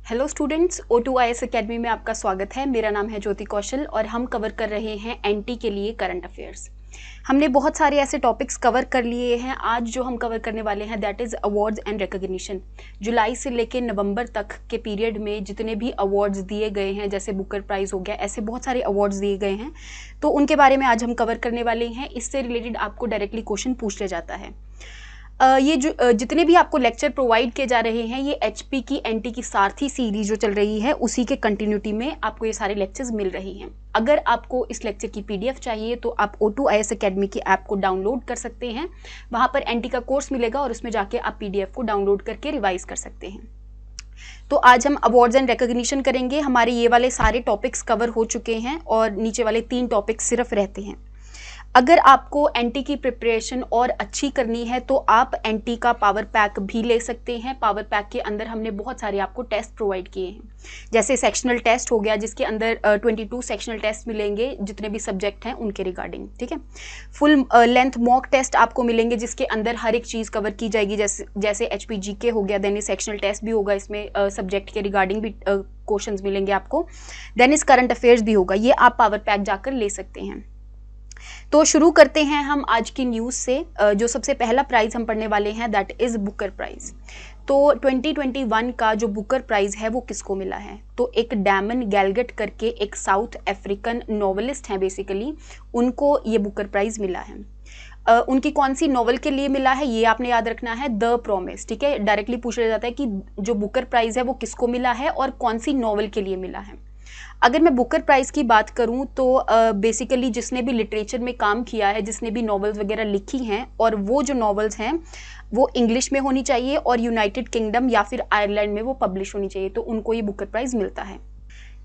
Hello students, O2IS academy में आपका स्वागत है। मेरा नाम है ज्योति कौशल और हम कवर कर रहे हैं एनटी के लिए करंट अफेयर्स। हमने बहुत सारे ऐसे टॉपिक्स कवर कर लिए हैं। आज जो हम कवर करने वाले हैं that is awards and recognition. जुलाई से लेकर नवंबर तक के पीरियड में जितने भी अवार्ड्स दिए गए हैं, जैसे बुकर प्राइज़ हो गया, ऐसे बहुत सारे अवार्ड्स दिए गए हैं, तो उनके बारे में आज हम कवर करने वाले हैं। इससे रिलेटेड आपको डायरेक्टली क्वेश्चन पूछ लिया जाता है। ये जो जितने भी आपको लेक्चर प्रोवाइड किए जा रहे हैं, ये एचपी की एनटी की सारथी सीरीज जो चल रही है उसी के कंटिन्यूटी में आपको ये सारे लेक्चर्स मिल रही हैं। अगर आपको इस लेक्चर की पीडीएफ चाहिए तो आप O2IS एकेडमी की ऐप को डाउनलोड कर सकते हैं। वहाँ पर एनटी का कोर्स मिलेगा और उसमें जाके आप पीडीएफ को डाउनलोड करके रिवाइज कर सकते हैं। तो आज हम अवार्ड्स एंड रिकॉग्निशन करेंगे। हमारे ये वाले सारे टॉपिक्स कवर हो चुके हैं और नीचे वाले 3 टॉपिक्स सिर्फ रहते हैं। अगर आपको एनटी की प्रिपरेशन और अच्छी करनी है तो आप एनटी का पावर पैक भी ले सकते हैं। पावर पैक के अंदर हमने बहुत सारे आपको टेस्ट प्रोवाइड किए हैं, जैसे सेक्शनल टेस्ट हो गया जिसके अंदर 22 सेक्शनल टेस्ट मिलेंगे जितने भी सब्जेक्ट हैं उनके रिगार्डिंग, ठीक है। फुल लेंथ मॉक टेस्ट आपको मिलेंगे जिसके अंदर हर एक चीज़ कवर की जाएगी, जैसे HPGK हो गया। देन सेक्शनल टेस्ट भी होगा, इसमें सब्जेक्ट के रिगार्डिंग भी क्वेश्चंस मिलेंगे आपको। देन इस करंट अफेयर्स भी होगा, ये आप पावर पैक जाकर ले सकते हैं। तो शुरू करते हैं हम आज की न्यूज़ से। जो सबसे पहला प्राइज़ हम पढ़ने वाले हैं दैट इज़ बुकर प्राइज़। तो 2021 का जो बुकर प्राइज़ है वो किसको मिला है? तो एक डैमन गैलगट करके एक साउथ अफ्रीकन नॉवेलिस्ट हैं बेसिकली, उनको ये बुकर प्राइज़ मिला है। उनकी कौन सी नॉवल के लिए मिला है ये आपने याद रखना है, द प्रॉमिस, ठीक है। डायरेक्टली पूछ लिया जाता है कि जो बुकर प्राइज़ है वो किसको मिला है और कौन सी नॉवल के लिए मिला है। अगर मैं बुकर प्राइज़ की बात करूं तो बेसिकली जिसने भी लिटरेचर में काम किया है, जिसने भी नॉवेल्स वगैरह लिखी हैं, और वो जो नॉवेल्स हैं वो इंग्लिश में होनी चाहिए और यूनाइटेड किंगडम या फिर आयरलैंड में वो पब्लिश होनी चाहिए, तो उनको ये बुकर प्राइज़ मिलता है।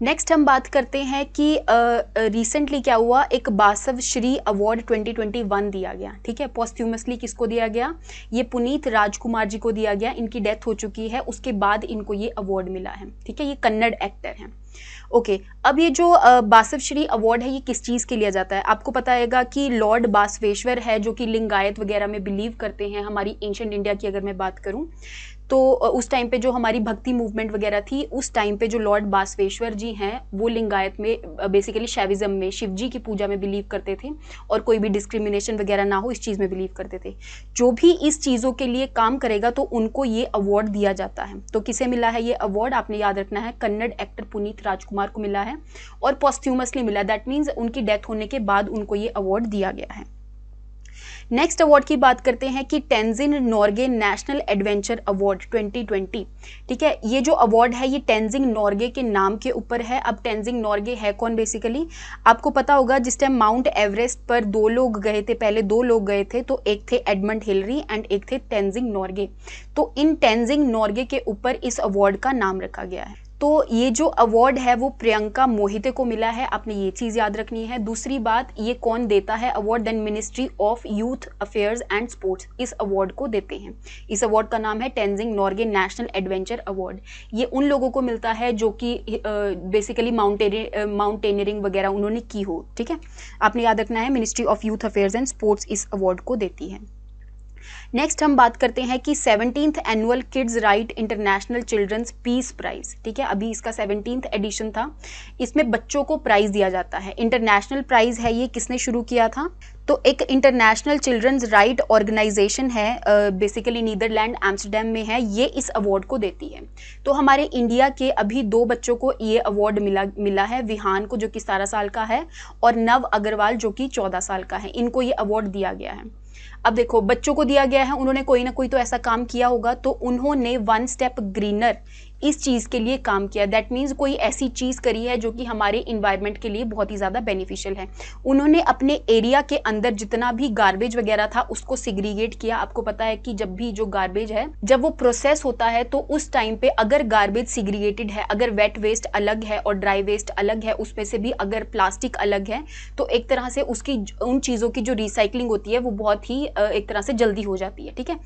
नेक्स्ट हम बात करते हैं कि रिसेंटली क्या हुआ, एक बासव श्री अवार्ड 2021 दिया गया, ठीक है। पोस्ट्यूमसली किसको दिया गया? ये पुनीत राजकुमार जी को दिया गया। इनकी डेथ हो चुकी है, उसके बाद इनको ये अवार्ड मिला है, ठीक है। ये कन्नड़ एक्टर हैं। ओके, अब ये जो बासव श्री अवार्ड है ये किस चीज़ के लिया जाता है? आपको पता है कि लॉर्ड बासवेश्वर है जो कि लिंगायत वगैरह में बिलीव करते हैं। हमारी एंशिएंट इंडिया की अगर मैं बात करूं तो उस टाइम पे जो हमारी भक्ति मूवमेंट वगैरह थी, उस टाइम पे जो लॉर्ड बासवेश्वर जी हैं वो लिंगायत में बेसिकली शैविज्म में शिव जी की पूजा में बिलीव करते थे और कोई भी डिस्क्रिमिनेशन वगैरह ना हो इस चीज़ में बिलीव करते थे। जो भी इस चीज़ों के लिए काम करेगा तो उनको ये अवार्ड दिया जाता है। तो किसे मिला है ये अवार्ड? आपने याद रखना है, कन्नड़ एक्टर पुनीत राजकुमार को मिला है और पॉस्ट्यूमसली मिला। दैट मीन्स उनकी डेथ होने के बाद उनको ये अवार्ड दिया गया है। नेक्स्ट अवार्ड की बात करते हैं कि Tenzin Norgay national adventure award 2020, ठीक है। ये जो अवार्ड है ये टेंजिंग नॉर्गे के नाम के ऊपर है। अब टेंजिंग नॉर्गे है कौन? बेसिकली आपको पता होगा जिस टाइम माउंट एवरेस्ट पर 2 लोग गए थे, पहले 2 लोग गए थे, तो एक थे एडमंड हिलरी एंड एक थे टेंजिंग नॉर्गे। तो इन टेंजिंग नॉर्गे के ऊपर इस अवार्ड का नाम रखा गया है। तो ये जो अवार्ड है वो प्रियंका मोहिते को मिला है, आपने ये चीज़ याद रखनी है। दूसरी बात, ये कौन देता है award? Then ministry of youth affairs and sports इस अवार्ड को देते हैं। इस अवार्ड का नाम है Tenzing Norgay national adventure award. ये उन लोगों को मिलता है जो कि बेसिकली माउंटेनियरिंग वगैरह उन्होंने की हो, ठीक है। आपने याद रखना है, ministry of youth affairs and sports इस अवार्ड को देती है। नेक्स्ट हम बात करते हैं कि 17th annual kids right international children's peace prize, ठीक है। अभी इसका 17th एडिशन था। इसमें बच्चों को प्राइज दिया जाता है। इंटरनेशनल प्राइज है ये, किसने शुरू किया था? तो एक इंटरनेशनल चिल्ड्रंस राइट ऑर्गेनाइजेशन है, बेसिकली नीदरलैंड एम्स्टरडैम में है, ये इस अवार्ड को देती है। तो हमारे इंडिया के अभी 2 बच्चों को ये अवार्ड मिला है, विहान को जो कि 17 साल का है और नव अग्रवाल जो कि 14 साल का है। इनको ये अवार्ड दिया गया है। अब देखो, बच्चों को दिया गया है, उन्होंने कोई ना कोई तो ऐसा काम किया होगा, तो उन्होंने 1 स्टेप ग्रीनर इस चीज़ के लिए काम किया। दैट मीन्स कोई ऐसी चीज़ करी है जो कि हमारे इन्वायरमेंट के लिए बहुत ही ज़्यादा बेनिफिशियल है। उन्होंने अपने एरिया के अंदर जितना भी गार्बेज वगैरह था उसको सिग्रीगेट किया। आपको पता है कि जब भी जो गार्बेज है जब वो प्रोसेस होता है तो उस टाइम पे अगर गार्बेज सिग्रीगेटेड है, अगर वेट वेस्ट अलग है और ड्राई वेस्ट अलग है, उसमें से भी अगर प्लास्टिक अलग है, तो एक तरह से उसकी उन चीज़ों की जो रिसाइकलिंग होती है वो बहुत ही एक तरह से जल्दी हो जाती है, ठीक है।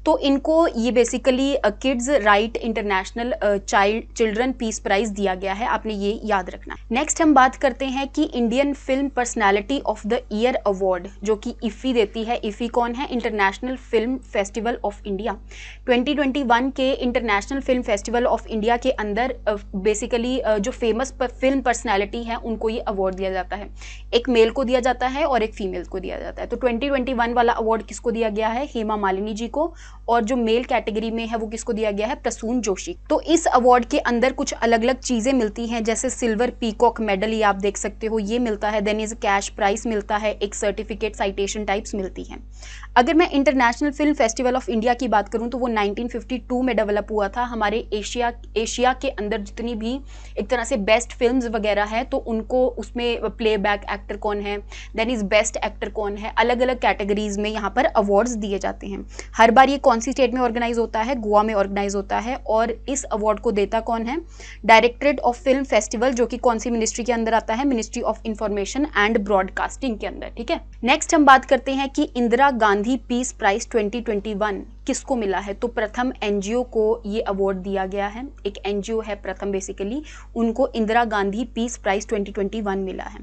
तो इनको ये basically kids right international children peace prize दिया गया है, आपने ये याद रखना। नेक्स्ट हम बात करते हैं कि Indian film personality of the year award जो कि इफ़ी देती है। इफ़ी कौन है? International film festival of India. 2021 के international film festival of India के अंदर बेसिकली जो फेमस फिल्म पर्सनैलिटी है उनको ये अवार्ड दिया जाता है। एक मेल को दिया जाता है और एक फीमेल को दिया जाता है। तो 2021 वाला अवार्ड किसको दिया गया है? हेमा मालिनी जी को, और जो मेल कैटेगरी में है वो किसको दिया गया है? प्रसून जोशी। तो इस अवार्ड के अंदर कुछ अलग अलग चीज़ें मिलती हैं, जैसे सिल्वर पीकॉक मेडल, ये आप देख सकते हो, ये मिलता है। देन इज कैश प्राइस मिलता है, एक सर्टिफिकेट, साइटेशन टाइप्स मिलती हैं। अगर मैं international film festival of India की बात करूं तो वो 1952 में डेवलप हुआ था। हमारे एशिया के अंदर जितनी भी एक तरह से बेस्ट फिल्म्स वगैरह है तो उनको उसमें प्लेबैक एक्टर कौन है, देन इज बेस्ट एक्टर कौन है, अलग अलग कैटेगरीज में यहाँ पर अवार्ड्स दिए जाते हैं। हर बार ये कौन सी स्टेट में ऑर्गेनाइज होता है? गोवा में ऑर्गेनाइज होता है। और इस अवार्ड को देता कौन है? डायरेक्टरेट ऑफ फिल्म फेस्टिवल, जो कि कौन सी मिनिस्ट्री के अंदर आता है? Ministry of information and broadcasting के अंदर। ठीक है, नेक्स्ट हम बात करते हैं कि इंदिरा गांधी पीस प्राइज 2021 किसको मिला है? तो प्रथम एनजीओ को ये अवार्ड दिया गया है। एक एनजीओ है प्रथम, बेसिकली उनको इंदिरा गांधी पीस प्राइज 2021 मिला है।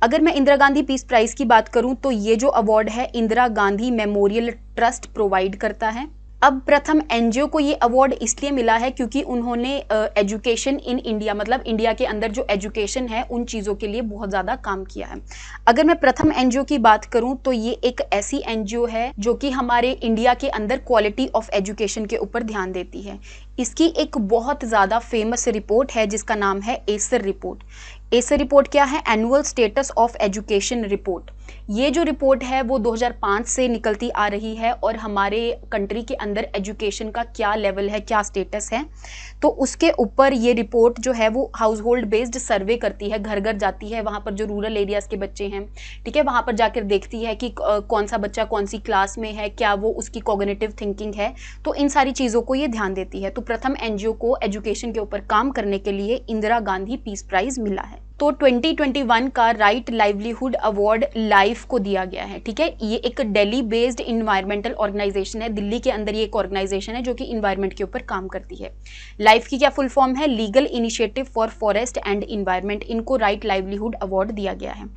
अगर मैं इंदिरा गांधी पीस प्राइज की बात करूं तो ये जो अवार्ड है Indira Gandhi memorial trust provide करता है। अब प्रथम एनजीओ को ये अवार्ड इसलिए मिला है क्योंकि उन्होंने एजुकेशन इन इंडिया, मतलब इंडिया के अंदर जो एजुकेशन है उन चीज़ों के लिए बहुत ज़्यादा काम किया है। अगर मैं प्रथम एनजीओ की बात करूं तो ये एक ऐसी एनजीओ है जो कि हमारे इंडिया के अंदर क्वालिटी ऑफ एजुकेशन के ऊपर ध्यान देती है। इसकी एक बहुत ज़्यादा फेमस रिपोर्ट है जिसका नाम है एसर रिपोर्ट। एसर रिपोर्ट क्या है? Annual status of education report. ये जो रिपोर्ट है वो 2005 से निकलती आ रही है और हमारे कंट्री के अंदर एजुकेशन का क्या लेवल है, क्या स्टेटस है, तो उसके ऊपर ये रिपोर्ट जो है वो हाउस होल्ड बेस्ड सर्वे करती है, घर घर जाती है, वहाँ पर जो रूरल एरियाज़ के बच्चे हैं, ठीक है, वहाँ पर जाकर देखती है कि कौन सा बच्चा कौन सी क्लास में है, क्या वो उसकी कॉग्निटिव थिंकिंग है, तो इन सारी चीज़ों को ये ध्यान देती है। तो प्रथम एनजीओ को एजुकेशन के ऊपर काम करने के लिए इंदिरा गांधी पीस प्राइज मिला है। तो 2021 का राइट लाइवलीहुड अवार्ड लाइफ को दिया गया है। ठीक है, ये एक दिल्ली बेस्ड इन्वायरमेंटल ऑर्गेनाइजेशन है। दिल्ली के अंदर ये एक ऑर्गेनाइजेशन है जो कि इन्वायरमेंट के ऊपर काम करती है। लाइफ की क्या फुल फॉर्म है? Legal initiative for forest and environment. इनको राइट लाइवलीहुड अवार्ड दिया गया है।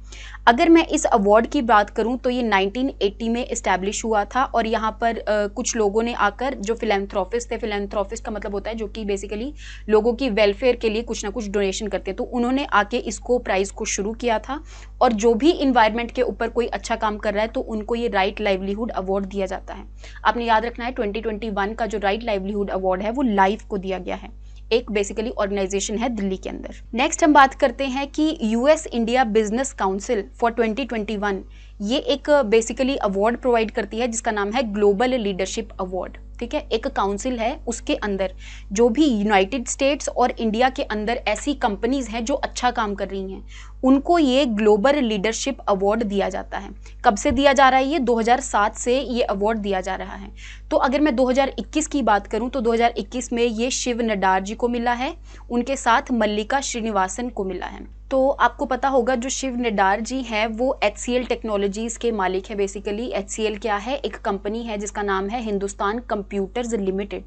अगर मैं इस अवार्ड की बात करूं तो ये 1980 में इस्टेब्लिश हुआ था और यहाँ पर कुछ लोगों ने आकर, जो फिलैंथ्रोपिस्ट थे, फिलैंथ्रोपिस्ट का मतलब होता है जो कि बेसिकली लोगों की वेलफेयर के लिए कुछ ना कुछ डोनेशन करते हैं, तो उन्होंने आके इसको प्राइज को शुरू किया था। और जो भी इन्वायरमेंट के ऊपर कोई अच्छा काम कर रहा है तो उनको ये राइट लाइवलीहुड अवार्ड दिया जाता है। आपने याद रखना है 2021 का जो राइट लाइवलीहुड अवार्ड है वो लाइफ को दिया गया है। एक बेसिकली ऑर्गेनाइजेशन है दिल्ली के अंदर। नेक्स्ट हम बात करते हैं कि US India business council for 2021 ये एक बेसिकली अवार्ड प्रोवाइड करती है जिसका नाम है ग्लोबल लीडरशिप अवार्ड। ठीक है, एक काउंसिल है, उसके अंदर जो भी यूनाइटेड स्टेट्स और इंडिया के अंदर ऐसी कंपनीज हैं जो अच्छा काम कर रही हैं उनको ये ग्लोबल लीडरशिप अवार्ड दिया जाता है। कब से दिया जा रहा है? ये 2007 से ये अवार्ड दिया जा रहा है। तो अगर मैं 2021 की बात करूं तो 2021 में ये शिव नड्डा जी को मिला है, उनके साथ मल्लिका श्रीनिवासन को मिला है। तो आपको पता होगा जो शिव निडार जी हैं वो HCL टेक्नोलॉजीज़ के मालिक है। बेसिकली HCL क्या है? एक कंपनी है जिसका नाम है हिंदुस्तान कंप्यूटर्स लिमिटेड।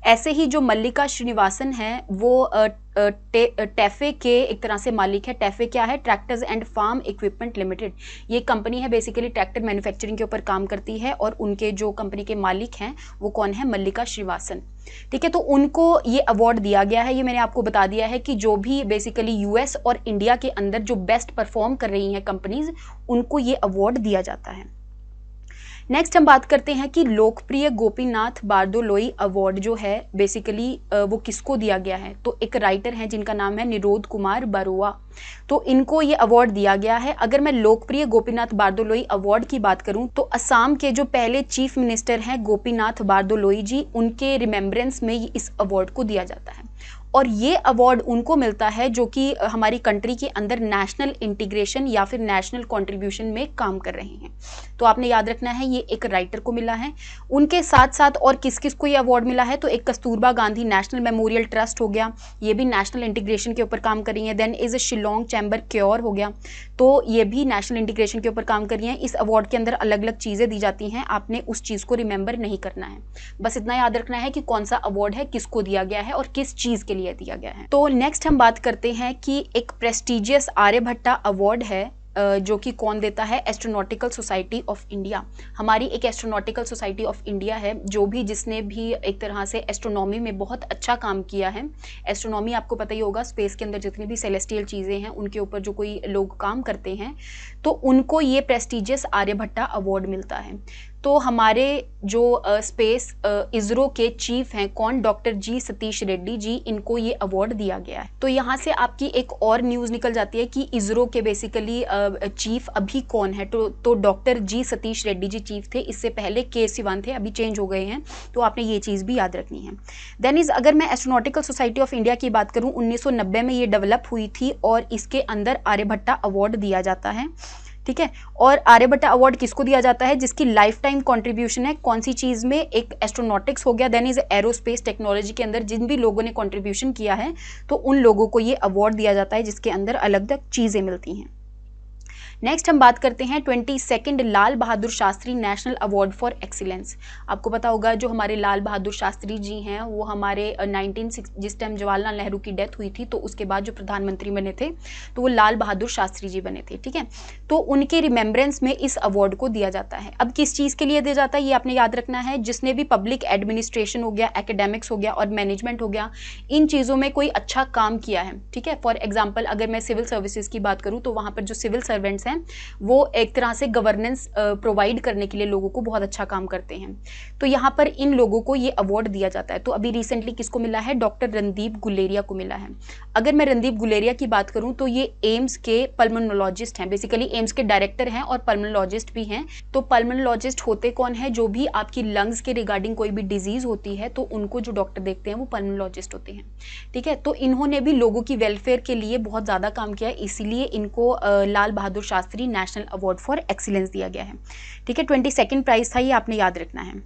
ऐसे ही जो मल्लिका श्रीनिवासन है वो टैफे के एक तरह से मालिक है। टैफे क्या है? Tractors and farm equipment limited. ये कंपनी है बेसिकली ट्रैक्टर मैन्युफैक्चरिंग के ऊपर काम करती है और उनके जो कंपनी के मालिक हैं वो कौन है? मल्लिका श्रीनिवासन। ठीक है, तो उनको ये अवार्ड दिया गया है। ये मैंने आपको बता दिया है कि जो भी बेसिकली यूएस और इंडिया के अंदर जो बेस्ट परफॉर्म कर रही हैं कंपनीज उनको ये अवार्ड दिया जाता है। नेक्स्ट हम बात करते हैं कि लोकप्रिय गोपीनाथ बारदोलोई अवार्ड जो है बेसिकली वो किसको दिया गया है? तो एक राइटर हैं जिनका नाम है निरोध कुमार बरुआ, तो इनको ये अवार्ड दिया गया है। अगर मैं लोकप्रिय गोपीनाथ बारदोलोई अवार्ड की बात करूं तो असम के जो पहले चीफ मिनिस्टर हैं गोपीनाथ बारदोलोई जी, उनके रिमेम्बरेंस में इस अवार्ड को दिया जाता है। और ये अवार्ड उनको मिलता है जो कि हमारी कंट्री के अंदर नेशनल इंटीग्रेशन या फिर नेशनल कंट्रीब्यूशन में काम कर रहे हैं। तो आपने याद रखना है ये एक राइटर को मिला है। उनके साथ साथ और किस किस को ये अवार्ड मिला है? तो एक Kasturba Gandhi national memorial trust हो गया, ये भी नेशनल इंटीग्रेशन के ऊपर काम कर रही है। Then is Shillong chamber choir हो गया, तो ये भी नेशनल इंटीग्रेशन के ऊपर काम कर रही हैं। इस अवार्ड के अंदर अलग अलग चीज़ें दी जाती हैं, आपने उस चीज़ को रिमेंबर नहीं करना है, बस इतना याद रखना है कि कौन सा अवार्ड है, किसको दिया गया है और किस चीज़ के लिए लिए दिया गया है। तो नेक्स्ट हम बात करते हैं कि एक प्रेस्टिजियस आर्यभट्टा अवार्ड है जो कि कौन देता है, एस्ट्रोनॉटिकल सोसाइटी ऑफ इंडिया। हमारी एक एस्ट्रोनॉटिकल सोसाइटी ऑफ इंडिया है जो भी जिसने भी एक तरह से एस्ट्रोनॉमी में बहुत अच्छा काम किया है। एस्ट्रोनॉमी आपको पता ही होगा, स्पेस के अंदर जितनी भी सेलेस्टियल चीज़ें हैं उनके ऊपर जो कोई लोग काम करते हैं तो उनको ये प्रेस्टिजियस आर्यभट्टा अवार्ड मिलता है। तो हमारे जो स्पेस इसरो के चीफ हैं कौन, डॉक्टर जी सतीश रेड्डी जी, इनको ये अवार्ड दिया गया है। तो यहाँ से आपकी एक और न्यूज़ निकल जाती है कि इसरो के बेसिकली चीफ अभी कौन है। तो डॉक्टर जी सतीश रेड्डी जी चीफ थे, इससे पहले के सिवान थे, अभी चेंज हो गए हैं, तो आपने ये चीज़ भी याद रखनी है। देन इज अगर मैं एस्ट्रोनॉटिकल सोसाइटी ऑफ इंडिया की बात करूँ, 1990 में ये डेवलप हुई थी और इसके अंदर आर्यभट्टा अवार्ड दिया जाता है। ठीक है, और आर्यभट्टा अवार्ड किसको दिया जाता है, जिसकी लाइफ टाइम कंट्रीब्यूशन है कौन सी चीज़ में, एक एस्ट्रोनॉटिक्स हो गया, देन इज एरोस्पेस टेक्नोलॉजी के अंदर जिन भी लोगों ने कंट्रीब्यूशन किया है तो उन लोगों को ये अवार्ड दिया जाता है जिसके अंदर अलग अलग चीज़ें मिलती हैं। नेक्स्ट हम बात करते हैं 22nd Lal Bahadur Shastri national award for excellence. आपको पता होगा जो हमारे लाल बहादुर शास्त्री जी हैं वो हमारे जिस टाइम जवाहरलाल नेहरू की डेथ हुई थी तो उसके बाद जो प्रधानमंत्री बने थे तो वो लाल बहादुर शास्त्री जी बने थे। ठीक है, तो उनके रिमेम्बरेंस में इस अवार्ड को दिया जाता है। अब किस चीज़ के लिए दिया जाता है ये आपने याद रखना है, जिसने भी पब्लिक एडमिनिस्ट्रेशन हो गया, एकेडमिक्स हो गया और मैनेजमेंट हो गया, इन चीज़ों में कोई अच्छा काम किया है। ठीक है, फॉर एग्जाम्पल अगर मैं सिविल सर्विसेज की बात करूँ तो वहाँ पर जो सिविल सर्वेंट्स वो एक तरह से गवर्नेंस प्रोवाइड करने के लिए लोगों को बहुत अच्छा काम करते हैं, तो यहाँ पर इन लोगों को ये अवार्ड दिया जाता है। तो अभी रिसेंटली किसको मिला है, डॉक्टर रणदीप गुलेरिया को मिला है। अगर मैं रणदीप गुलेरिया की बात करूं तो ये एम्स के पल्मोनोलॉजिस्ट हैं, बेसिकली एम्स के डायरेक्टर हैं और पल्मोनोलॉजिस्ट भी हैं। तो पल्मोनोलॉजिस्ट होते कौन है, जो भी आपकी लंग्स के रिगार्डिंग कोई भी डिजीज होती है तो उनको जो डॉक्टर देखते हैं वो पल्मोनोलॉजिस्ट होते हैं। ठीक है, तो इन्होंने भी लोगों की वेलफेयर के लिए बहुत ज़्यादा काम किया, इसीलिए इनको Lal Bahadur Shastri national award for excellence दिया गया है। ठीक है, 22nd प्राइज था, ये आपने याद रखना है।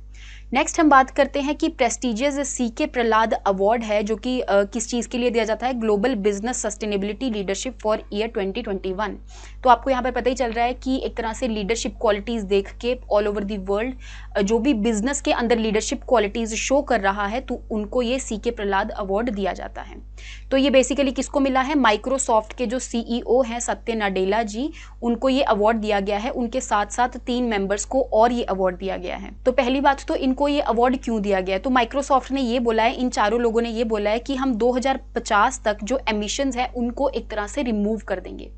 नेक्स्ट हम बात करते हैं कि प्रेस्टिजियस सीके प्रहलाद अवार्ड है जो कि किस चीज़ के लिए दिया जाता है, global business sustainability leadership for year 2021। तो आपको यहाँ पर पता ही चल रहा है कि एक तरह से लीडरशिप क्वालिटीज़ देख के ऑल ओवर द वर्ल्ड जो भी बिजनेस के अंदर लीडरशिप क्वालिटीज़ शो कर रहा है तो उनको ये सीके प्रहलाद अवार्ड दिया जाता है। तो ये बेसिकली किसको मिला है, माइक्रोसॉफ्ट के जो CEO हैं सत्य नाडेला जी, उनको ये अवार्ड दिया गया है। उनके साथ साथ 3 मेंबर्स को और ये अवार्ड दिया गया है। तो पहली बात तो इनको ये अवार्ड क्यों दिया गया है, तो माइक्रोसॉफ्ट ने ये बोला है, इन चारों लोगों ने ये बोला है कि हम 2050 तक जो एमिशंस है उनको एक तरह से रिमूव कर देंगे।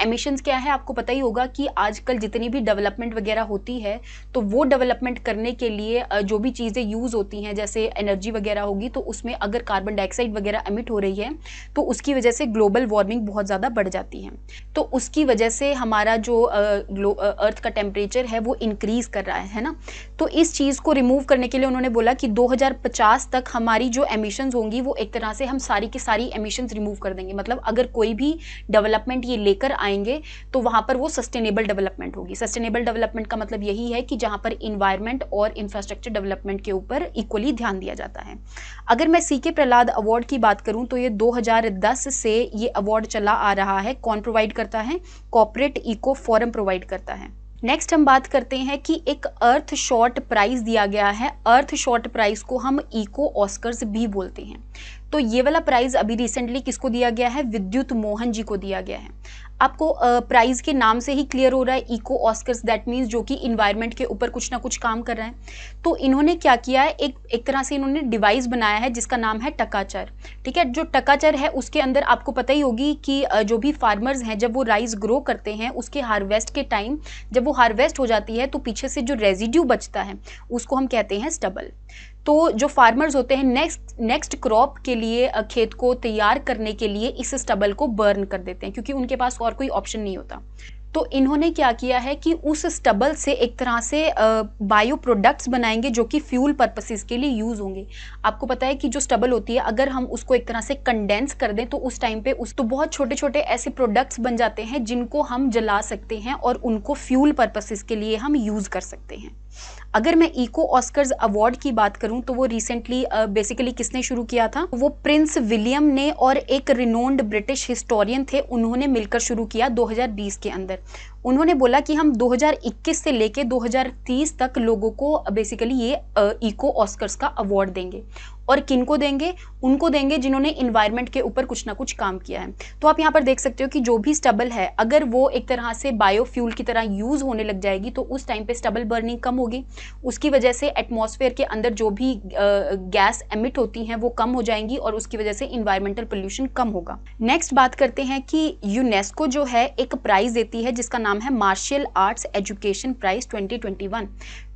एमिशंस क्या है आपको पता ही होगा कि आजकल जितनी भी डेवलपमेंट वगैरह होती है तो वो डेवलपमेंट करने के लिए जो भी चीज़ें यूज़ होती हैं जैसे एनर्जी वगैरह होगी तो उसमें अगर कार्बन डाइऑक्साइड वगैरह एमिट हो रही है तो उसकी वजह से ग्लोबल वार्मिंग बहुत ज़्यादा बढ़ जाती है। तो उसकी वजह से हमारा जो अर्थ का टेम्परेचर है वो इंक्रीज कर रहा है ना। तो इस चीज़ को रिमूव करने के लिए उन्होंने बोला कि 2050 तक हमारी जो एमिशंस होंगी वो एक तरह से हम सारी की सारी एमिशंस रिमूव कर देंगे। मतलब अगर कोई भी डेवलपमेंट ये लेकर आएंगे तो वहाँ पर वो सस्टेनेबल डेवलपमेंट होगी। सस्टेनेबल डेवलपमेंट का मतलब यही है कि जहाँ पर इन्वायरमेंट और इंफ्रास्ट्रक्चर डेवलपमेंट के ऊपर इक्वली ध्यान दिया जाता है। अगर मैं सीके प्रहलाद अवार्ड की बात करूँ तो ये 2010 से ये अवार्ड चला आ रहा है। कौन प्रोवाइड करता है, कॉर्पोरेट इको फोरम प्रोवाइड करता है। नेक्स्ट हम बात करते हैं कि एक अर्थ शॉर्ट प्राइज दिया गया है। अर्थ शॉर्ट प्राइज को हम इको ऑस्कर्स भी बोलते हैं। तो ये वाला प्राइज अभी रिसेंटली किसको दिया गया है, विद्युत मोहन जी को दिया गया है। आपको प्राइज के नाम से ही क्लियर हो रहा है, इको ऑस्कर्स, दैट मीन्स जो कि इन्वायरमेंट के ऊपर कुछ ना कुछ काम कर रहे हैं। तो इन्होंने क्या किया है, एक तरह से इन्होंने डिवाइस बनाया है जिसका नाम है टकाचर। ठीक है, जो टकाचर है उसके अंदर आपको पता ही होगी कि जो भी फार्मर्स हैं जब वो राइस ग्रो करते हैं उसके हार्वेस्ट के टाइम जब वो हार्वेस्ट हो जाती है तो पीछे से जो रेजिड्यू बचता है उसको हम कहते हैं स्टबल। तो जो फार्मर्स होते हैं नेक्स्ट क्रॉप के लिए खेत को तैयार करने के लिए इस स्टबल को बर्न कर देते हैं क्योंकि उनके पास और कोई ऑप्शन नहीं होता। तो इन्होंने क्या किया है कि उस स्टबल से एक तरह से बायो प्रोडक्ट्स बनाएंगे जो कि फ्यूल पर्पसेस के लिए यूज़ होंगे। आपको पता है कि जो स्टबल होती है अगर हम उसको एक तरह से कंडेंस कर दें तो उस टाइम पे तो बहुत छोटे छोटे ऐसे प्रोडक्ट्स बन जाते हैं जिनको हम जला सकते हैं और उनको फ्यूल पर्पसेस के लिए हम यूज़ कर सकते हैं। अगर मैं इको ऑस्कर्स अवार्ड की बात करूं तो वो रिसेंटली बेसिकली किसने शुरू किया था, वो प्रिंस विलियम ने और एक रिनोन्ड ब्रिटिश हिस्टोरियन थे, उन्होंने मिलकर शुरू किया 2020 के अंदर। उन्होंने बोला कि हम 2021 से लेके 2030 तक लोगों को बेसिकली ये इको ऑस्कर्स का अवार्ड देंगे। और किनको देंगे? उनको देंगे जिन्होंने इन्वायरमेंट के ऊपर कुछ ना कुछ काम किया है। तो आप यहाँ पर देख सकते हो कि जो भी स्टबल है, अगर वो एक तरह से बायोफ्यूल की तरह यूज होने लग जाएगी तो उस टाइम पे स्टबल बर्निंग कम होगी, उसकी वजह से एटमॉस्फेयर के अंदर जो भी गैस एमिट होती हैं वो कम हो जाएंगी और उसकी वजह से इन्वायरमेंटल पोल्यूशन कम होगा। नेक्स्ट बात करते हैं कि यूनेस्को जो है एक प्राइज देती है जिसका नाम है मार्शल आर्ट्स एजुकेशन प्राइज 2021।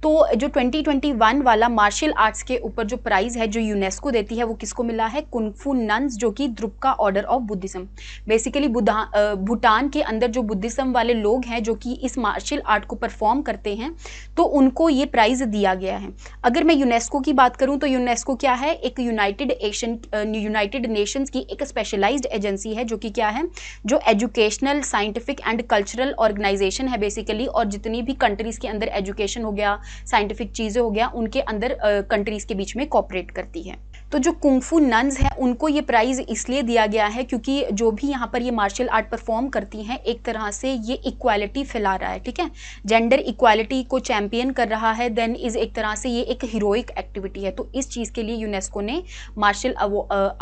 तो जो 2021 वाला मार्शल आर्ट्स के ऊपर जो प्राइज है जो यूनेस्को देती है वो किसको मिला है? कुंग फू नन्स, जो कि Drukpa order of Buddhism. Basically Bhutan के अंदर जो बुद्धिज्म वाले लोग हैं जो कि इस मार्शल आर्ट को परफॉर्म करते हैं, तो उनको ये प्राइज दिया गया है। अगर मैं यूनेस्को की बात करूं तो यूनेस्को क्या है? एक यूनाइटेड नेशंस की एक स्पेशलाइज्ड एजेंसी है जो कि क्या है? जो educational, scientific and cultural organisation है बेसिकली, और जितनी भी कंट्रीज के अंदर एजुकेशन हो गया, साइंटिफिक चीजें हो गया, उनके अंदर कंट्रीज के बीच में कोऑपरेट करती है। तो जो कुंग-फू नन्स हैं उनको ये प्राइज इसलिए दिया गया है क्योंकि जो भी यहाँ पर ये मार्शल आर्ट परफॉर्म करती हैं एक तरह से ये इक्वालिटी फैला रहा है, ठीक है, जेंडर इक्वालिटी को चैंपियन कर रहा है, देन इज एक तरह से ये एक हीरोइक एक्टिविटी है। तो इस चीज़ के लिए यूनेस्को ने मार्शल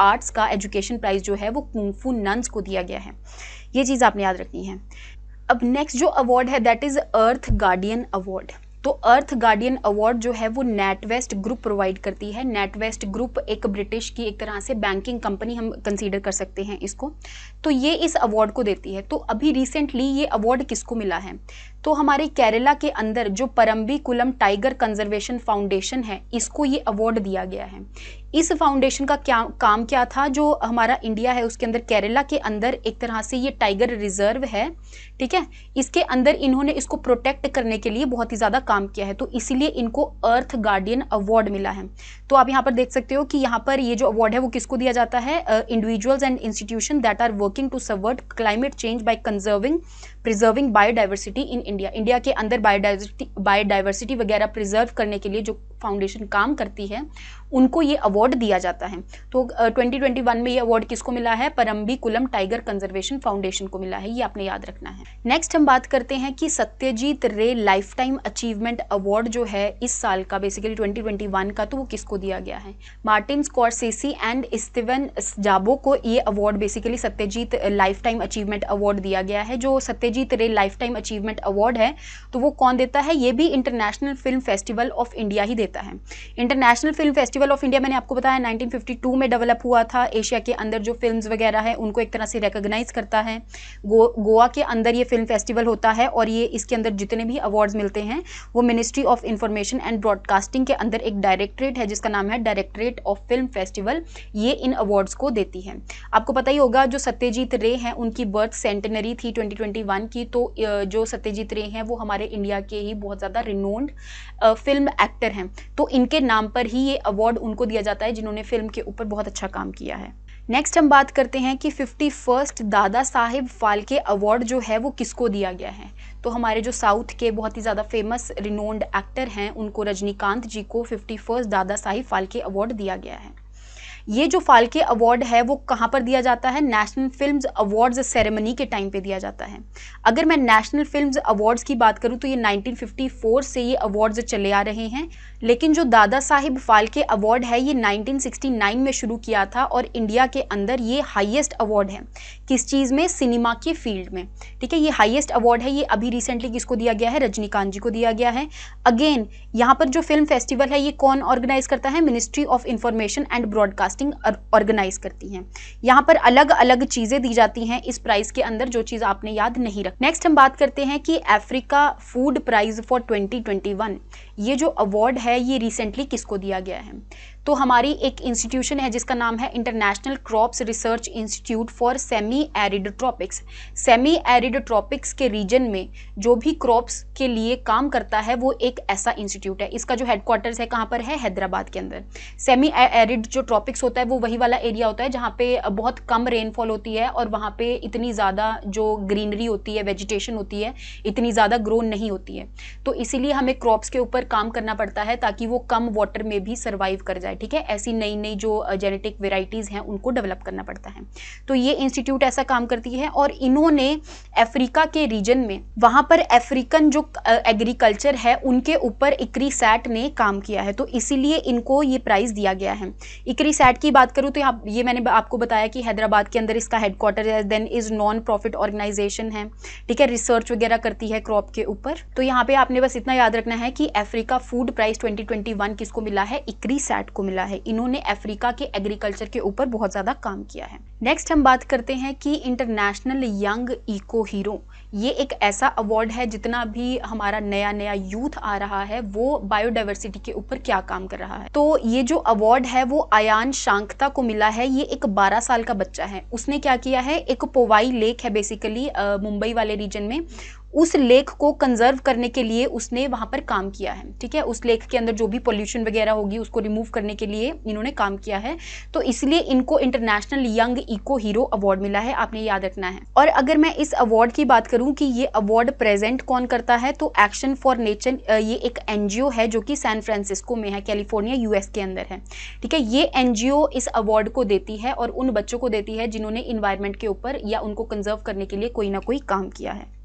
आर्ट्स का एजुकेशन प्राइज जो है वो कुंग-फू नन्स को दिया गया है। ये चीज़ आपने याद रखनी है। अब नेक्स्ट जो अवार्ड है that is earth guardian award. तो अर्थ गार्डियन अवार्ड जो है वो नेटवेस्ट ग्रुप प्रोवाइड करती है। नेटवेस्ट ग्रुप एक ब्रिटिश की एक तरह से बैंकिंग कंपनी हम कंसीडर कर सकते हैं इसको। तो ये इस अवार्ड को देती है। तो अभी रिसेंटली ये अवार्ड किसको मिला है? तो हमारे केरला के अंदर जो परम्बिकुलम टाइगर कंजर्वेशन फाउंडेशन है, इसको ये अवार्ड दिया गया है। इस फाउंडेशन का काम क्या था? जो हमारा इंडिया है उसके अंदर केरला के अंदर एक तरह से ये टाइगर रिजर्व है, ठीक है, इसके अंदर इन्होंने इसको प्रोटेक्ट करने के लिए बहुत ही ज़्यादा काम किया है, तो इसीलिए इनको अर्थ गार्डियन अवार्ड मिला है। तो आप यहाँ पर देख सकते हो कि यहाँ पर ये जो अवार्ड है वो किसको दिया जाता है? Individuals and institution that are working to subvert climate change by preserving biodiversity in India. India के अंदर बायोडाइवर्सिटी वगैरह प्रिजर्व करने के लिए जो फाउंडेशन काम करती है उनको ये अवार्ड दिया जाता है। तो 2021 में ये अवार्ड किसको मिला है? परम्बिकुलम टाइगर कंजर्वेशन फाउंडेशन को मिला है, ये आपने याद रखना है। नेक्स्ट हम बात करते हैं कि सत्यजीत रे लाइफ टाइम अचीवमेंट अवार्ड जो है इस साल का, बेसिकली 2021 का, तो वो किसको दिया गया है? मार्टिन स्कॉर्सेसी एंड स्टीवन जाबो को ये award basically Satyajit life time achievement award दिया गया है। जो सत्यजीत रे लाइफ टाइम अचीवमेंट अवार्ड है तो वो कौन देता है? ये भी international film festival of India ही देता है। International film festival of India मैंने आपको बताया 1952 में डेवलप हुआ था। एशिया के अंदर जो फिल्म्स वगैरह है उनको एक तरह से रिकॉग्नाइज करता है। गोवा के अंदर ये फिल्म फेस्टिवल होता है और ये इसके अंदर जितने भी अवार्ड्स मिलते हैं वो ministry of information and broadcasting के अंदर एक डायरेक्टरेट है जिसका नाम है डायरेक्टरेट ऑफ फिल्म फेस्टिवल, ये इन अवार्ड्स को देती है। आपको पता ही होगा जो सत्यजीत रे हैं उनकी बर्थ सेंटेनरी थी 2021 की। तो जो सत्यजीत रे हैं वो हमारे इंडिया के ही बहुत ज़्यादा रिनोन्ड फिल्म एक्टर हैं, तो इनके नाम पर ही ये अवार्ड उनको दिया जाता है जिन्होंने फिल्म के ऊपर बहुत अच्छा काम किया है। नेक्स्ट हम बात करते हैं कि 51st दादा साहिब फाल्के अवार्ड जो है वो किसको दिया गया है। तो हमारे जो साउथ के बहुत ही ज़्यादा फेमस रिनोन्ड एक्टर हैं उनको, रजनीकांत जी को 51st दादा साहिब फाल्के अवार्ड दिया गया है। ये जो फाल्के अवार्ड है वो कहाँ पर दिया जाता है? नेशनल फिल्म्स अवार्ड्स सेरेमनी के टाइम पे दिया जाता है। अगर मैं नेशनल फिल्म्स अवार्ड्स की बात करूँ तो ये 1954 से ये अवार्ड्स चले आ रहे हैं, लेकिन जो दादा साहिब फाल्के अवार्ड है ये 1969 में शुरू किया था और इंडिया के अंदर ये हाईएस्ट अवार्ड है। किस चीज़ में? सिनेमा के फील्ड में, ठीक है, ये हाईएस्ट अवार्ड है। ये अभी रिसेंटली किसको दिया गया है? रजनीकांत जी को दिया गया है। अगेन यहाँ पर जो फिल्म फेस्टिवल है ये कौन ऑर्गेनाइज करता है? Ministry of information and broadcasting organise करती हैं। यहाँ पर अलग अलग चीजें दी जाती हैं इस प्राइज के अंदर, जो चीज आपने याद नहीं रखी। नेक्स्ट हम बात करते हैं कि अफ्रीका फूड प्राइज फॉर 2021, ये जो अवार्ड है ये रिसेंटली किसको दिया गया है? तो हमारी एक इंस्टीट्यूशन है जिसका नाम है international crops research institute for semi arid tropics. Semi arid tropics के रीजन में जो भी क्रॉप्स के लिए काम करता है वो एक ऐसा इंस्टीट्यूट है। इसका जो हेडक्वार्टर्स है कहाँ पर है? हैदराबाद के अंदर। सेमी एरिड जो ट्रॉपिक्स होता है वो वही वाला एरिया होता है जहाँ पे बहुत कम रेनफॉल होती है और वहाँ पे इतनी ज़्यादा जो ग्रीनरी होती है, वेजिटेशन होती है, इतनी ज़्यादा ग्रो नहीं होती है। तो इसीलिए हमें क्रॉप्स के ऊपर काम करना पड़ता है ताकि वो कम वाटर में भी सर्वाइव कर जाए। है, ठीक है। ऐसी नई नई जो जेनेटिक वेराइटीज़ हैं उनको डेवलप करना पड़ता है। तो ये इंस्टीट्यूट ऐसा काम करती है और इन्होंने अफ्रीका के रीजन में वहाँ पर अफ्रीकन जो एग्रीकल्चर है उनके ऊपर इक्रीसैट ने काम किया है, तो इसीलिए इनको ये प्राइज़ दिया गया है। इक्रीसैट की बात करूँ तो यहाँ ये मैंने आपको बताया कि हैदराबाद के अंदर इसका हेडक्वार्टर है, then is non profit organisation है, ठीक है, रिसर्च वगैरह करती है क्रॉप के ऊपर। तो यहाँ पे आपने बस इतना याद रखना है कि अफ्रीका फूड प्राइज 2021 किसको मिला है, इक्रीसैट को मिला है। इन्होंने अफ्रीका के एग्रीकल्चर के ऊपर बहुत ज़्यादा काम किया है। नेक्स्ट हम बात करते हैं कि इंटरनेशनल यंग इको हीरो, ये एक ऐसा अवार्ड है जितना भी हमारा नया नया यूथ आ रहा है वो बायोडाइवर्सिटी के ऊपर क्या काम कर रहा है। तो ये जो अवार्ड है वो अयान शांक्ता को मिला है। ये एक 12 साल का बच्चा है। उसने क्या किया है, एक पोवाई लेक है बेसिकली मुंबई वाले रीजन में, उस लेक को कंजर्व करने के लिए उसने वहाँ पर काम किया है, ठीक है। उस लेक के अंदर जो भी पोल्यूशन वगैरह होगी उसको रिमूव करने के लिए इन्होंने काम किया है, तो इसलिए इनको international young eco hero award मिला है, आपने याद रखना है। और अगर मैं इस अवार्ड की बात करूं कि ये अवार्ड प्रेजेंट कौन करता है, तो एक्शन फॉर नेचर ये एक एनजीओ है जो कि सैन फ्रांसिस्को में है, कैलिफोर्निया यूएस के अंदर है, ठीक है। ये एनजीओ इस अवार्ड को देती है और उन बच्चों को देती है जिन्होंने इन्वायरमेंट के ऊपर या उनको कंजर्व करने के लिए कोई ना कोई काम किया है।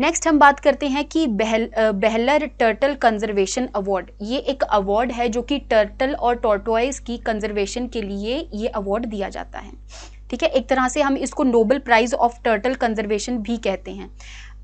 नेक्स्ट हम बात करते हैं कि बेहलर टर्टल कंजर्वेशन अवार्ड। ये एक अवार्ड है जो कि टर्टल और टॉर्टोइज की कंजर्वेशन के लिए ये अवार्ड दिया जाता है, ठीक है। एक तरह से हम इसको Nobel prize of turtle conservation भी कहते हैं।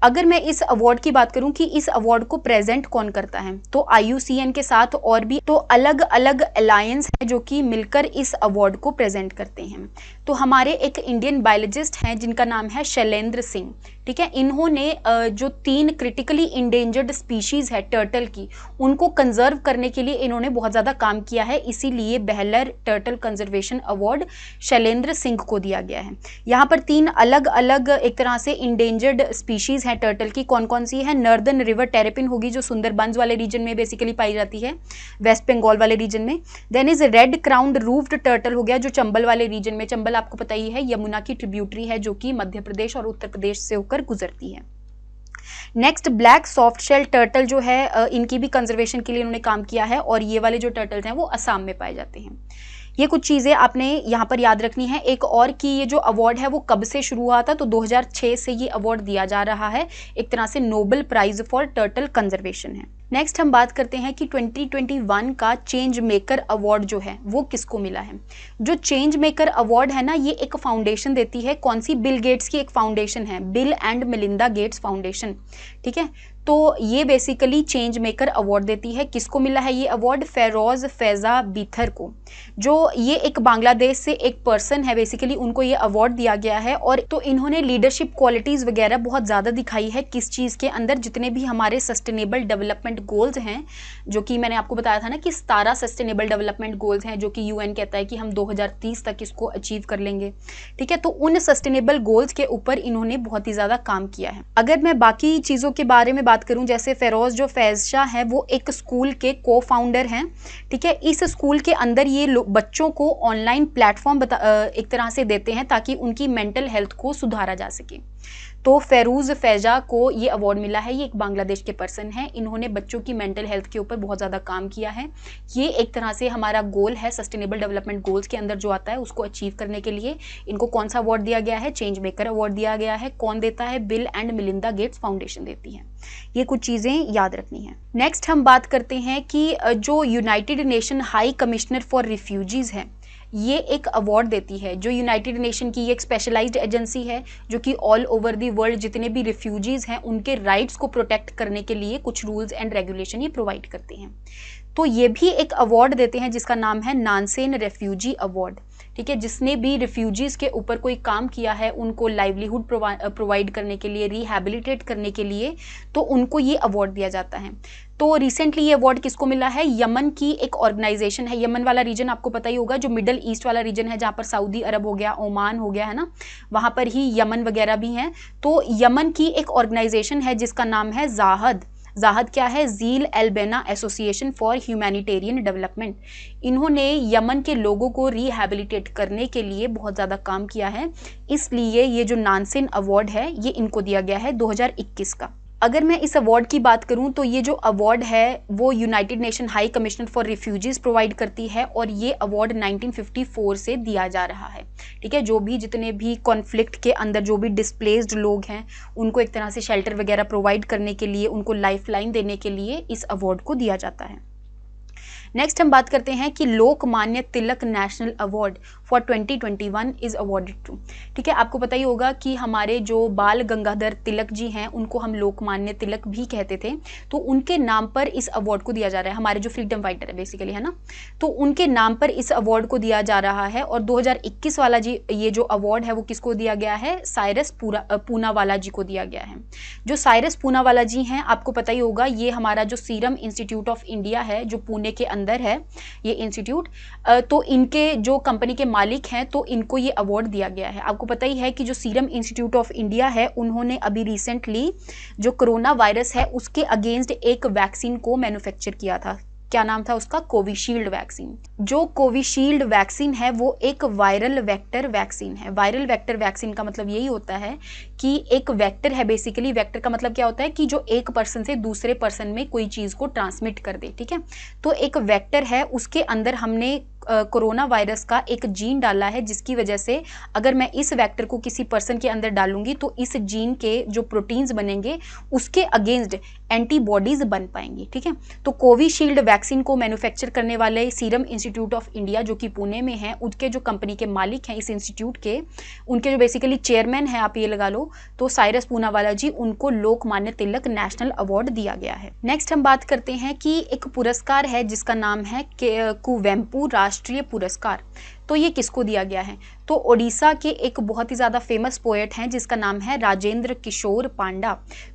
अगर मैं इस अवार्ड की बात करूं कि इस अवार्ड को प्रेजेंट कौन करता है, तो IUCN के साथ और भी तो अलग अलग अलायंस है जो कि मिलकर इस अवार्ड को प्रेजेंट करते हैं। तो हमारे एक इंडियन बायोलॉजिस्ट हैं जिनका नाम है शैलेंद्र सिंह, ठीक है। इन्होंने जो 3 क्रिटिकली इंडेंजर्ड स्पीशीज़ है टर्टल की, उनको कंजर्व करने के लिए इन्होंने बहुत ज़्यादा काम किया है, इसीलिए Behler turtle conservation award Shailendra Singh को दिया गया है। यहाँ पर 3 अलग अलग एक तरह से इंडेंजर्ड स्पीशीज़ हैं टर्टल की। कौन कौन सी है, नॉर्दर्न रिवर टेरेपिन होगी जो सुंदरबंस वाले रीजन में बेसिकली पाई जाती है, वेस्ट बंगाल वाले रीजन में। Then is red crowned roofed turtle हो गया जो चंबल वाले रीजन में, चंबल आपको पता ही है यमुना की ट्रिब्यूटरी है जो कि मध्य प्रदेश और उत्तर प्रदेश से होकर गुजरती है। Next black soft shell turtle जो है इनकी भी कंजर्वेशन के लिए इन्होंने काम किया है और ये वाले जो टर्टल्स हैं वो असम में पाए जाते हैं। ये कुछ चीज़ें आपने यहाँ पर याद रखनी है। एक और कि ये जो अवार्ड है वो कब से शुरू हुआ था, तो 2006 से ये अवार्ड दिया जा रहा है, एक तरह से Nobel prize for turtle conservation है। नेक्स्ट हम बात करते हैं कि 2021 का चेंज मेकर अवार्ड जो है वो किसको मिला है। जो चेंज मेकर अवार्ड है ना, ये एक फाउंडेशन देती है, कौन सी, बिल गेट्स की एक फाउंडेशन है, bill and Melinda Gates foundation, ठीक है। तो ये बेसिकली चेंज मेकर अवार्ड देती है। किसको मिला है ये अवार्ड, फेरोज फैजा बीथर को, जो ये एक बांग्लादेश से एक पर्सन है बेसिकली, उनको ये अवार्ड दिया गया है। और तो इन्होंने लीडरशिप क्वालिटीज़ वगैरह बहुत ज़्यादा दिखाई है किस चीज़ के अंदर, जितने भी हमारे सस्टेनेबल डेवलपमेंट गोल्स हैं, जो कि मैंने आपको बताया था ना कि 17 सस्टेनेबल डेवलपमेंट गोल्स हैं जो कि UN कहता है कि हम 2030 तक इसको अचीव कर लेंगे, ठीक है। तो उन सस्टेनेबल गोल्स के ऊपर इन्होंने बहुत ही ज़्यादा काम किया है। अगर मैं बाकी चीज़ों के बारे में बात करूं, जैसे फेरोज जो फैज़ा है वो एक स्कूल के को फाउंडर हैं, ठीक है। इस स्कूल के अंदर ये बच्चों को ऑनलाइन प्लेटफॉर्म एक तरह से देते हैं ताकि उनकी मेंटल हेल्थ को सुधारा जा सके। तो फेरोज फैजा को ये अवार्ड मिला है। ये एक बांग्लादेश के पर्सन है, इन्होंने बच्चों की मेंटल हेल्थ के ऊपर बहुत ज़्यादा काम किया है। ये एक तरह से हमारा गोल है सस्टेनेबल डेवलपमेंट गोल्स के अंदर जो आता है उसको अचीव करने के लिए इनको कौन सा अवार्ड दिया गया है, चेंज मेकर अवार्ड दिया गया है। कौन देता है, bill and Melinda Gates foundation देती है। ये कुछ चीज़ें याद रखनी है। नेक्स्ट हम बात करते हैं कि जो United nation high commissioner for refugees है, ये एक अवार्ड देती है। जो यूनाइटेड नेशन की एक स्पेशलाइज्ड एजेंसी है जो कि ऑल ओवर दी वर्ल्ड जितने भी रिफ्यूजीज़ हैं उनके राइट्स को प्रोटेक्ट करने के लिए कुछ रूल्स एंड रेगुलेशन ये प्रोवाइड करते हैं। तो ये भी एक अवार्ड देते हैं जिसका नाम है नानसेन रेफ्यूजी अवार्ड, ठीक है। जिसने भी रिफ्यूजीज़ के ऊपर कोई काम किया है, उनको लाइवलीहुड प्रोवाइड करने के लिए, रिहैबिलिटेट करने के लिए, तो उनको ये अवार्ड दिया जाता है। तो रिसेंटली ये अवार्ड किसको मिला है, यमन की एक ऑर्गेनाइजेशन है। यमन वाला रीजन आपको पता ही होगा, जो मिडल ईस्ट वाला रीजन है जहाँ पर सऊदी अरब हो गया, ओमान हो गया, है ना, वहाँ पर ही यमन वगैरह भी हैं। तो यमन की एक ऑर्गेनाइजेशन है जिसका नाम है जाहद। जाहद क्या है, जील एल्बेना एसोसिएशन फॉर ह्यूमैनिटेरियन डेवलपमेंट। इन्होंने यमन के लोगों को रिहैबिलिटेट करने के लिए बहुत ज़्यादा काम किया है, इसलिए ये जो नानसेन अवार्ड है ये इनको दिया गया है 2021 का। अगर मैं इस अवार्ड की बात करूं तो ये जो अवार्ड है वो United nation high commissioner for refugees provide करती है और ये अवार्ड 1954 से दिया जा रहा है। ठीक है, जो भी जितने भी कॉन्फ्लिक्ट के अंदर जो भी डिस्प्लेस्ड लोग हैं उनको एक तरह से शेल्टर वगैरह प्रोवाइड करने के लिए, उनको लाइफ लाइन देने के लिए इस अवार्ड को दिया जाता है। नेक्स्ट हम बात करते हैं कि Lokmanya Tilak national award for 2021 is awarded to. ठीक है, आपको पता ही होगा कि हमारे जो बाल गंगाधर तिलक जी हैं उनको हम लोकमान्य तिलक भी कहते थे, तो उनके नाम पर इस अवार्ड को दिया जा रहा है। हमारे जो फ्रीडम फाइटर है बेसिकली, है ना, तो उनके नाम पर इस अवार्ड को दिया जा रहा है। और 2021 वाला जी ये जो अवार्ड है वो किसको दिया गया है? साइरस पूनावाला जी को दिया गया है। जो साइरस पूनावाला जी हैं आपको पता ही होगा, ये हमारा जो सीरम इंस्टीट्यूट ऑफ इंडिया है जो पुणे के अंदर है ये इंस्टीट्यूट, तो इनके जो कंपनी के मालिक हैं तो इनको ये अवार्ड दिया गया है। आपको पता ही है कि जो सीरम इंस्टीट्यूट ऑफ इंडिया है उन्होंने अभी रिसेंटली जो कोरोना वायरस है उसके अगेंस्ट एक वैक्सीन को मैन्युफैक्चर किया था। क्या नाम था उसका? Covishield vaccine. जो कोविशील्ड वैक्सीन है वो एक वायरल वेक्टर वैक्सीन है। वायरल वेक्टर वैक्सीन का मतलब यही होता है कि एक वेक्टर है, बेसिकली वेक्टर का मतलब क्या होता है कि जो एक पर्सन से दूसरे पर्सन में कोई चीज़ को ट्रांसमिट कर दे। ठीक है, तो एक वेक्टर है, उसके अंदर हमने कोरोना वायरस का एक जीन डाला है जिसकी वजह से अगर मैं इस वेक्टर को किसी पर्सन के अंदर डालूंगी तो इस जीन के जो प्रोटीन्स बनेंगे उसके अगेंस्ट एंटीबॉडीज बन पाएंगी। ठीक है, तो कोविशील्ड वैक्सीन को मैन्युफैक्चर करने वाले सीरम इंस्टीट्यूट ऑफ इंडिया जो कि पुणे में है, उनके जो कंपनी के मालिक हैं इस इंस्टीट्यूट के, उनके जो बेसिकली चेयरमैन हैं आप ये लगा लो, तो साइरस पूनावाला जी, उनको लोकमान्य तिलक नेशनल अवार्ड दिया गया है। नेक्स्ट हम बात करते हैं कि एक पुरस्कार है जिसका नाम है कुवेम्पू राष्ट्रीय पुरस्कार। तो ये किसको दिया गया है? तो ओडिशा के एक बहुत ही ज़्यादा फेमस पोएट हैं जिसका नाम है राजेंद्र किशोर पांडा,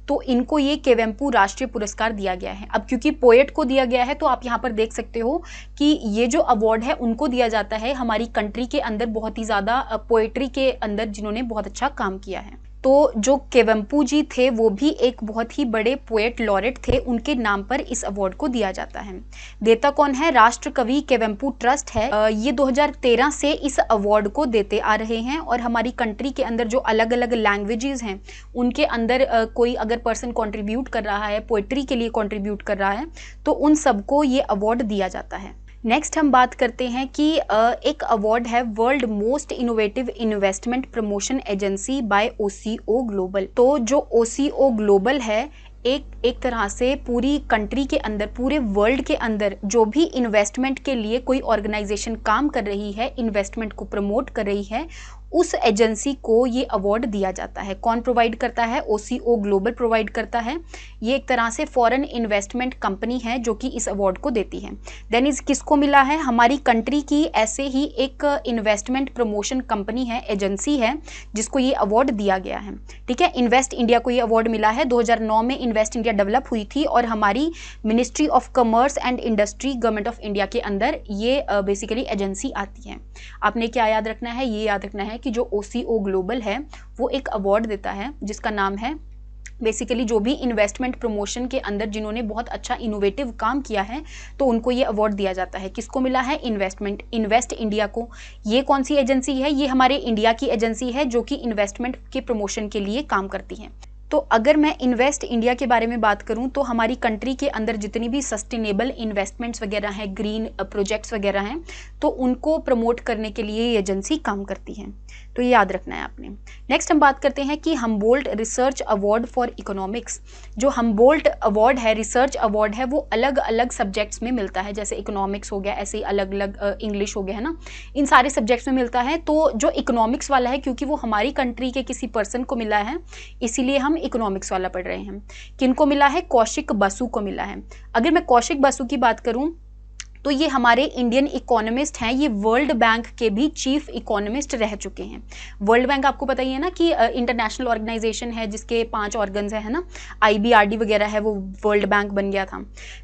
तो इनको ये कुवेम्पु राष्ट्रीय पुरस्कार दिया गया है। अब क्योंकि पोएट को दिया गया है तो आप यहाँ पर देख सकते हो कि ये जो अवार्ड है उनको दिया जाता है हमारी कंट्री के अंदर बहुत ही ज़्यादा पोएट्री के अंदर जिन्होंने बहुत अच्छा काम किया है। तो जो कुवेम्पु जी थे वो भी एक बहुत ही बड़े पोएट लॉरेट थे, उनके नाम पर इस अवार्ड को दिया जाता है। देता कौन है? राष्ट्र कवि कुवेम्पु ट्रस्ट है। ये 2013 से इस अवार्ड को देते आ रहे हैं और हमारी कंट्री के अंदर जो अलग अलग लैंग्वेजेस हैं उनके अंदर कोई अगर पर्सन कंट्रीब्यूट कर रहा है, पोएट्री के लिए कंट्रीब्यूट कर रहा है, तो उन सबको ये अवार्ड दिया जाता है। नेक्स्ट हम बात करते हैं कि एक अवार्ड है world most innovative investment promotion agency bye OCO global. तो जो OCO ग्लोबल है एक तरह से पूरी कंट्री के अंदर, पूरे वर्ल्ड के अंदर जो भी इन्वेस्टमेंट के लिए कोई ऑर्गेनाइजेशन काम कर रही है, इन्वेस्टमेंट को प्रमोट कर रही है, उस एजेंसी को ये अवार्ड दिया जाता है। कौन प्रोवाइड करता है? OCO ग्लोबल प्रोवाइड करता है। ये एक तरह से फॉरेन इन्वेस्टमेंट कंपनी है जो कि इस अवार्ड को देती है। देन इस किसको मिला है? हमारी कंट्री की ऐसे ही एक इन्वेस्टमेंट प्रमोशन कंपनी है, एजेंसी है, जिसको ये अवार्ड दिया गया है। ठीक है, इन्वेस्ट इंडिया को ये अवार्ड मिला है। 2009 में इन्वेस्ट इंडिया डेवलप हुई थी और हमारी ministry of commerce and industry, government of India के अंदर ये बेसिकली एजेंसी आती है। आपने क्या याद रखना है? ये याद रखना है कि जो OCO ग्लोबल है वो एक अवार्ड देता है जिसका नाम है, बेसिकली जो भी इन्वेस्टमेंट प्रमोशन के अंदर जिन्होंने बहुत अच्छा इनोवेटिव काम किया है तो उनको ये अवार्ड दिया जाता है। किसको मिला है? इन्वेस्ट इंडिया को। ये कौन सी एजेंसी है? ये हमारे इंडिया की एजेंसी है जो कि इन्वेस्टमेंट के प्रमोशन के लिए काम करती है। तो अगर मैं इन्वेस्ट इंडिया के बारे में बात करूं तो हमारी कंट्री के अंदर जितनी भी सस्टेनेबल इन्वेस्टमेंट्स वगैरह हैं, ग्रीन प्रोजेक्ट्स वगैरह हैं, तो उनको प्रमोट करने के लिए ये एजेंसी काम करती है। तो ये याद रखना है आपने। नेक्स्ट हम बात करते हैं कि Humboldt research award for economics. जो हम्बोल्ट अवार्ड है, रिसर्च अवार्ड है, वो अलग अलग सब्जेक्ट्स में मिलता है। जैसे इकोनॉमिक्स हो गया, ऐसे ही अलग अलग इंग्लिश हो गया, है ना, इन सारे सब्जेक्ट्स में मिलता है। तो जो इकोनॉमिक्स वाला है, क्योंकि वो हमारी कंट्री के किसी पर्सन को मिला है इसीलिए हम इकोनॉमिक्स वाला पढ़ रहे हैं। किनको मिला है? कौशिक बसु को मिला है। अगर मैं कौशिक बसु की बात करूं तो ये हमारे इंडियन इकोनॉमिस्ट हैं। ये वर्ल्ड बैंक के भी चीफ इकोनॉमिस्ट रह चुके हैं। वर्ल्ड बैंक आपको पता ही है ना कि इंटरनेशनल ऑर्गेनाइजेशन है जिसके 5 ऑर्गन्स है ना, IBRD वगैरह है, वो वर्ल्ड बैंक बन गया था।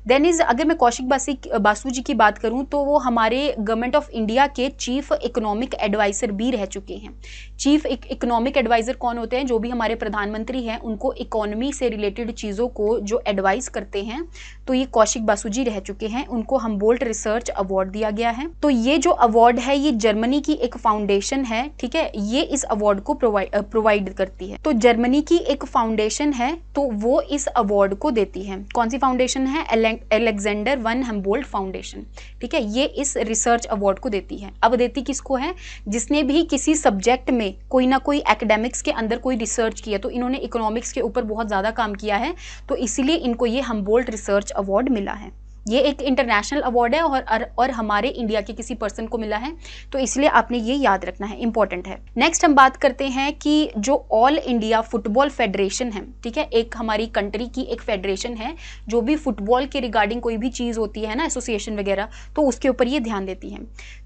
देन इज अगर मैं कौशिक बासु जी की बात करूं तो वो हमारे गवर्नमेंट ऑफ इंडिया के चीफ इकोनॉमिक एडवाइजर भी रह चुके हैं। चीफ इकोनॉमिक एडवाइजर कौन होते हैं? जो भी हमारे प्रधानमंत्री हैं उनको इकोनॉमी से रिलेटेड चीज़ों को जो एडवाइस करते हैं, तो ये कौशिक बासु जी रह चुके हैं। उनको हम्बोल्ट रिसर्च अवार्ड दिया गया है। तो ये जो अवार्ड है ये जर्मनी की एक फाउंडेशन है, ठीक है, ये इस अवार्ड को प्रोवाइड करती है। तो जर्मनी की एक फाउंडेशन है तो वो इस अवार्ड को देती है। कौन सी फाउंडेशन है? अलेक्जेंडर वन हम्बोल्ट फाउंडेशन, ठीक है, ये इस रिसर्च अवार्ड को देती है। अब देती किसको है? जिसने भी किसी सब्जेक्ट में कोई ना कोई एकेडमिक्स के अंदर कोई रिसर्च किया, तो इन्होंने इकोनॉमिक्स के ऊपर बहुत ज़्यादा काम किया है, तो इसीलिए इनको ये हम्बोल्ट रिसर्च अवार्ड मिला है। ये एक इंटरनेशनल अवार्ड है और हमारे इंडिया के किसी पर्सन को मिला है, तो इसलिए आपने ये याद रखना है, इंपॉर्टेंट है। नेक्स्ट हम बात करते हैं कि जो ऑल इंडिया फुटबॉल फेडरेशन है, ठीक है, एक हमारी कंट्री की एक फेडरेशन है जो भी फुटबॉल के रिगार्डिंग कोई भी चीज़ होती है ना, एसोसिएशन वगैरह, तो उसके ऊपर ये ध्यान देती है।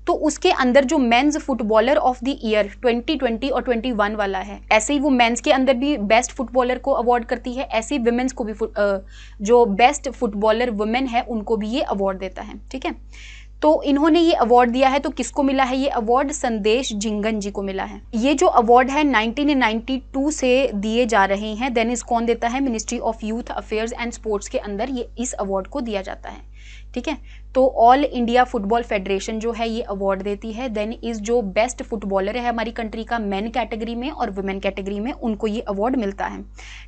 तो उसके अंदर जो men's footballer of the year 2020 और 21 वाला है, ऐसे ही वो मेंस के अंदर भी बेस्ट फुटबॉलर को अवार्ड करती है, ऐसे ही विमेंस को भी जो बेस्ट फुटबॉलर वुमेन है उनको भी ये अवार्ड देता है, ठीक है। तो इन्होंने ये अवार्ड दिया है, तो किसको मिला है ये अवार्ड? संदेश झिंगन जी को मिला है। ये जो अवार्ड है 1992 से दिए जा रहे हैं। देन इस कौन देता है? Ministry of youth affairs and sports के अंदर ये इस अवार्ड को दिया जाता है, ठीक है। तो ऑल इंडिया फुटबॉल फेडरेशन जो है ये अवार्ड देती है। देन इस जो बेस्ट फुटबॉलर है हमारी कंट्री का मेन कैटेगरी में और वुमेन कैटेगरी में, उनको ये अवार्ड मिलता है।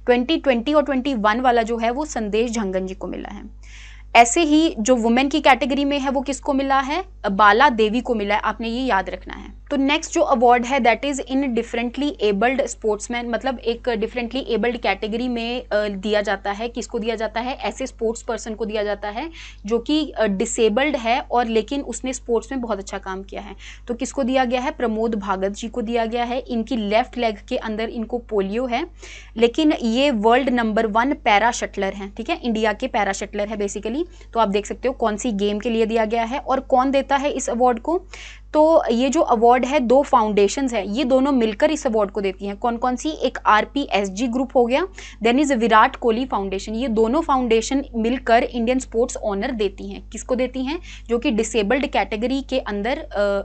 2020 और 21 वाला जो है वो संदेश झंगन जी को मिला है। ऐसे ही जो वुमेन की कैटेगरी में है वो किसको मिला है? बाला देवी को मिला है, आपने ये याद रखना है। तो नेक्स्ट जो अवार्ड है that is in differently abled sportsman, मतलब एक डिफरेंटली एबल्ड कैटेगरी में दिया जाता है। किसको दिया जाता है? ऐसे स्पोर्ट्स पर्सन को दिया जाता है जो कि डिसेबल्ड है और लेकिन उसने स्पोर्ट्स में बहुत अच्छा काम किया है। तो किसको दिया गया है? प्रमोद भागत जी को दिया गया है। इनकी लेफ्ट लेग के अंदर इनको पोलियो है, लेकिन ये वर्ल्ड नंबर 1 पैरा शटलर हैं, ठीक है, इंडिया के पैरा शटलर है बेसिकली। तो आप देख सकते हो कौन सी गेम के लिए दिया गया है और कौन देता है इस अवार्ड को। तो ये जो अवार्ड है 2 फाउंडेशंस है, ये दोनों मिलकर इस अवार्ड को देती हैं। कौन कौन सी? एक RPSG ग्रुप हो गया, then is Virat Kohli foundation. ये दोनों फाउंडेशन मिलकर इंडियन स्पोर्ट्स ऑनर देती हैं। किसको देती हैं? जो कि डिसेबल्ड कैटेगरी के अंदर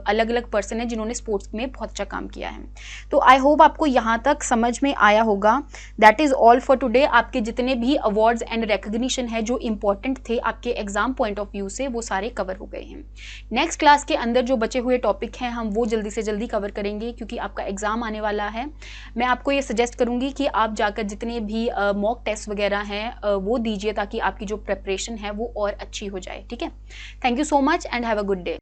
अलग अलग पर्सन है जिन्होंने स्पोर्ट्स में बहुत अच्छा काम किया है। तो आई होप आपको यहाँ तक समझ में आया होगा। That is all for today. आपके जितने भी अवार्ड्स एंड रिकग्निशन है जो इंपॉर्टेंट थे आपके एग्जाम पॉइंट ऑफ व्यू से, वो सारे कवर हो गए हैं। नेक्स्ट क्लास के अंदर जो बचे हुए टॉपिक हैं हम वो जल्दी से जल्दी कवर करेंगे क्योंकि आपका एग्जाम आने वाला है। मैं आपको ये सजेस्ट करूंगी कि आप जाकर जितने भी मॉक टेस्ट वगैरह हैं वो दीजिए ताकि आपकी जो प्रेपरेशन है वो और अच्छी हो जाए, ठीक है। Thank you so much and have a good day.